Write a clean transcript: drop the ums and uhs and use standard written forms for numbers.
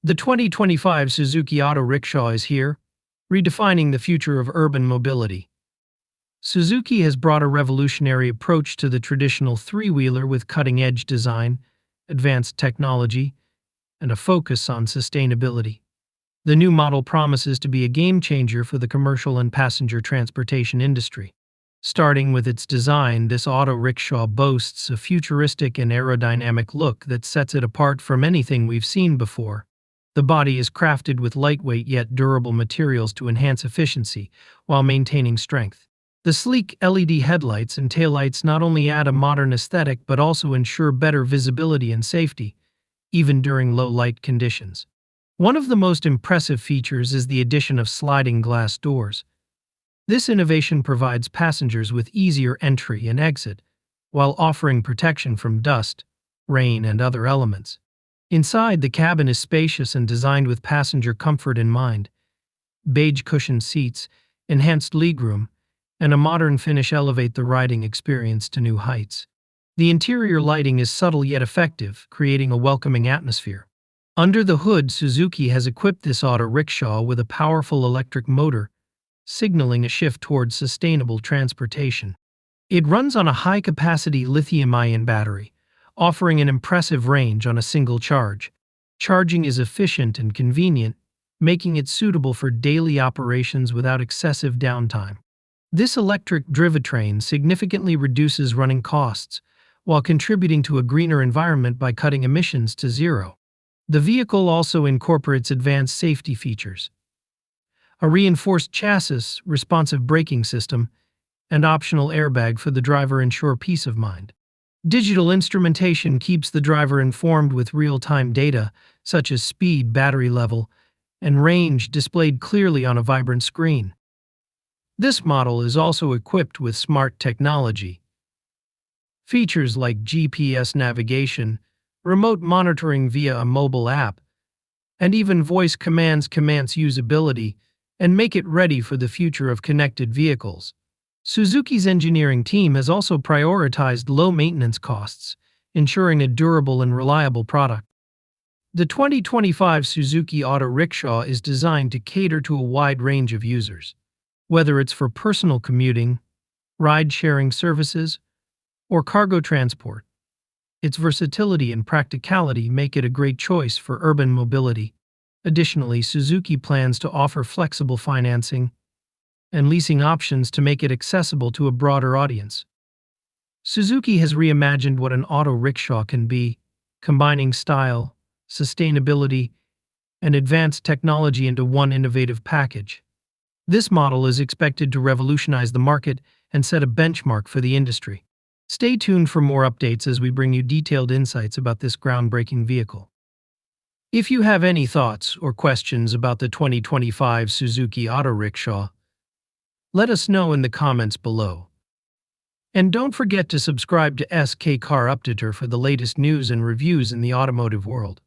The 2025 Suzuki Auto Rickshaw is here, redefining the future of urban mobility. Suzuki has brought a revolutionary approach to the traditional three-wheeler with cutting-edge design, advanced technology, and a focus on sustainability. The new model promises to be a game-changer for the commercial and passenger transportation industry. Starting with its design, this auto rickshaw boasts a futuristic and aerodynamic look that sets it apart from anything we've seen before. The body is crafted with lightweight yet durable materials to enhance efficiency while maintaining strength. The sleek LED headlights and taillights not only add a modern aesthetic but also ensure better visibility and safety, even during low light conditions. One of the most impressive features is the addition of sliding glass doors. This innovation provides passengers with easier entry and exit, while offering protection from dust, rain, and other elements. Inside, the cabin is spacious and designed with passenger comfort in mind. Beige cushioned seats, enhanced legroom, and a modern finish elevate the riding experience to new heights. The interior lighting is subtle yet effective, creating a welcoming atmosphere. Under the hood, Suzuki has equipped this auto rickshaw with a powerful electric motor, signaling a shift towards sustainable transportation. It runs on a high-capacity lithium-ion battery, offering an impressive range on a single charge. Charging is efficient and convenient, making it suitable for daily operations without excessive downtime. This electric drivetrain significantly reduces running costs, while contributing to a greener environment by cutting emissions to zero. The vehicle also incorporates advanced safety features: a reinforced chassis, responsive braking system, and optional airbag for the driver ensure peace of mind. Digital instrumentation keeps the driver informed with real-time data, such as speed, battery level, and range displayed clearly on a vibrant screen. This model is also equipped with smart technology. Features like GPS navigation, remote monitoring via a mobile app, and even voice commands enhance usability and make it ready for the future of connected vehicles. Suzuki's engineering team has also prioritized low maintenance costs, ensuring a durable and reliable product. The 2025 Suzuki Auto Rickshaw is designed to cater to a wide range of users. Whether it's for personal commuting, ride-sharing services, or cargo transport, its versatility and practicality make it a great choice for urban mobility. Additionally, Suzuki plans to offer flexible financing and leasing options to make it accessible to a broader audience. Suzuki has reimagined what an auto rickshaw can be, combining style, sustainability, and advanced technology into one innovative package. This model is expected to revolutionize the market and set a benchmark for the industry. Stay tuned for more updates as we bring you detailed insights about this groundbreaking vehicle. If you have any thoughts or questions about the 2025 Suzuki Auto Rickshaw, let us know in the comments below. And don't forget to subscribe to SK Car Updater for the latest news and reviews in the automotive world.